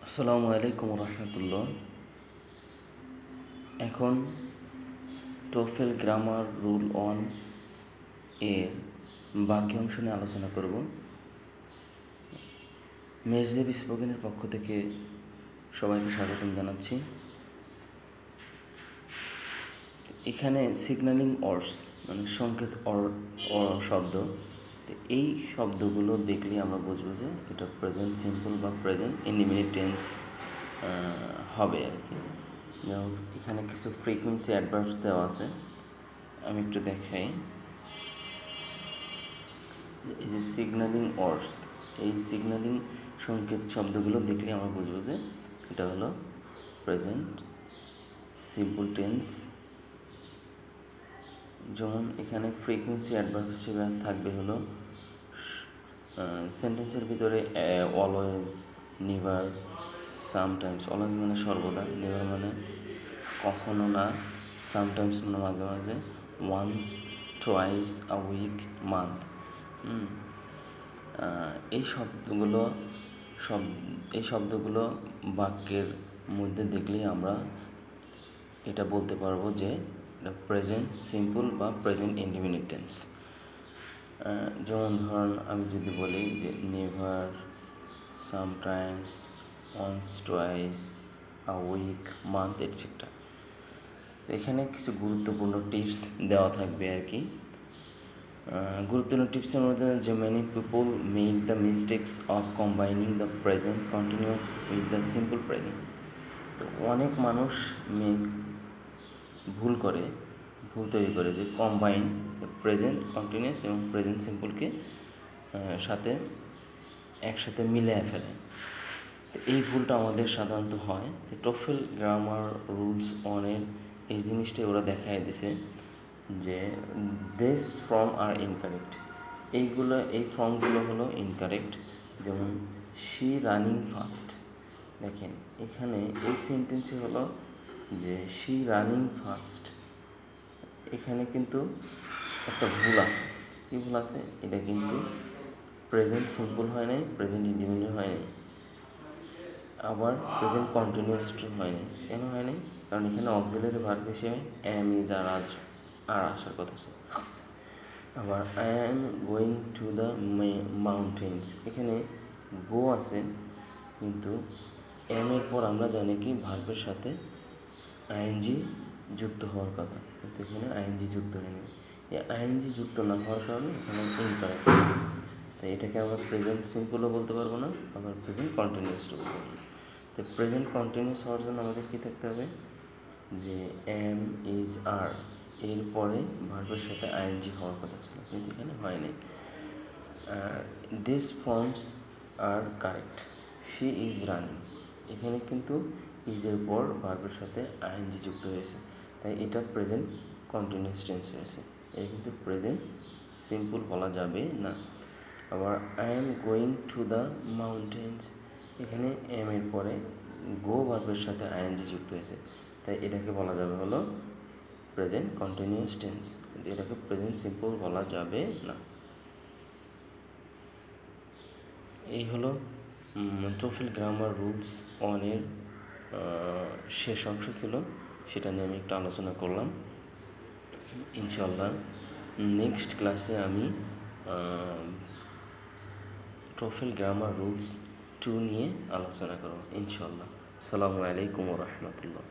আসসালামু আলাইকুম রহমতুল্লাহ। এখন টোফেল গ্রামার রুল অন এর বাকি অংশ নিয়ে আলোচনা করব। মেজদেব স্পোকেনের পক্ষ থেকে সবাইকে স্বাগতম জানাচ্ছি। এখানে সিগন্যালিং অর্ডস মানে সংকেত শব্দ, এই শব্দগুলো দেখলে আমরা বুঝবো যে এটা প্রেজেন্ট সিম্পল বা প্রেজেন্ট ইনডিফিনিট টেন্স হবে আর কি। যেমন এখানে কিছু ফ্রিকুয়েন্সি অ্যাডভার্বস দেওয়া আছে, আমি একটু দেখাই। এই যে সিগন্যালিং অর্ডস, এই সিগন্যালিং সংকেত শব্দগুলো দেখলে আমরা বুঝবো যে এটা হলো প্রেজেন্ট সিম্পল টেন্স। যেমন এখানে ফ্রিকুয়েন্সি অ্যাডভার্ব হিসেবে থাকবে হলো সেন্টেন্সের ভিতরে অলওয়েজ, নেভার, সামটাইমস। অলওয়েজ মানে সর্বদা, নেভার মানে কখনো না, সামটাইমস মানে মাঝে মাঝে, once, twice, a week, month. এই শব্দগুলো বাক্যের মধ্যে দেখলেই আমরা এটা বলতে পারবো যে এটা প্রেজেন্ট সিম্পল বা প্রেজেন্ট ইনডিফিনিট টেন্স। যেমন ধরুন আমি যদি বলি যে never, sometimes, once, twice, a week, month etcetera. এখানে কিছু গুরুত্বপূর্ণ টিপস দেওয়া থাকবে আর কি। গুরুত্বপূর্ণ টিপসের মধ্যে যে many people make the mistakes of combining the present continuous with the simple present. তো অনেক মানুষ ভুল তৈরি করে যে কম্বাইন প্রেজেন্ট কন্টিনিউয়াস এবং প্রেজেন্ট সিম্পলকে একসাথে মিলিয়ে ফেলে। তো এই ভুলটা আমাদের সাধারণত হয়। তো টোফেল গ্রামার রুলস অনের এই জিনিসটাই ওরা দেখায় দিছে যে দিস ফর্ম আর ইনকারেক্ট। এই ফর্মগুলো হলো ইনকারেক্ট। যেমন শি রানিং ফাস্ট, দেখেন এখানে এই সেন্টেন্সে হলো যে শি রানিং ফাস্ট, এখানে কিন্তু একটা ভুল আছে। কী ভুল আছে? এটা কিন্তু প্রেজেন্ট সিম্পল হয় নাই, প্রেজেন্ট ইনডিফিনিট হয় নাই, আবার প্রেজেন্ট কন্টিনিউয়াস হয় নাই। কেন হয় নাই? কারণ এখানে অক্সিলারি ভার্ব হিসেবে অ্যাম, ইজ, আর আসার কথা ছিল। আবার I am going to the mountains, এখানে গো আছে, কিন্তু এম এর পর আমরা জানি কি ভার্বের সাথে আইএনজি যুক্ত হওয়ার কথা, কিন্তু এখানে আইএনজি যুক্ত হয়নি। এই আইএনজি যুক্ত না হওয়ার কারণে এখানে ইনকারেক্ট আছে। তাই এটাকে আমরা প্রেজেন্ট সিম্পলও বলতে পারবো না, আবার প্রেজেন্ট কন্টিনিউয়াসও বলতে পারবো না। তো প্রেজেন্ট কন্টিনিউয়াস হওয়ার জন্য আমাদের কী থাকতে হবে যে এম, ইজ, আর এরপরে ভার্বের সাথে আইএনজি হওয়ার কথা ছিল, কিন্তু এখানে হয়নি। This forms are correct. She is running, এখানে কিন্তু ইজের পর ভার্বের সাথে আইএনজি যুক্ত হয়েছে, তাই এটা প্রেজেন্ট কন্টিনিউয়াস টেন্স হয়েছে। এটা কিন্তু প্রেজেন্ট সিম্পল বলা যাবে না। আবার I am going to the mountains, এখানে এম এর পরে গো ভার্বের সাথে আইএনজি যুক্ত হয়েছে, তাই এটাকে বলা যাবে হলো প্রেজেন্ট কন্টিনিউয়াস টেন্স, কিন্তু এটাকে প্রেজেন্ট সিম্পল বলা যাবে না। এই হলো টোফেল গ্রামার রুলস অনের শেষ অংশ ছিল, সেটা নিয়ে আমি একটু আলোচনা করলাম। ইনশাল্লাহ নেক্সট ক্লাসে আমি টোফেল গ্রামার রুলস 2 নিয়ে আলোচনা করব ইনশাল্লাহ। আসসালামু আলাইকুম রহমতুল্লাহ।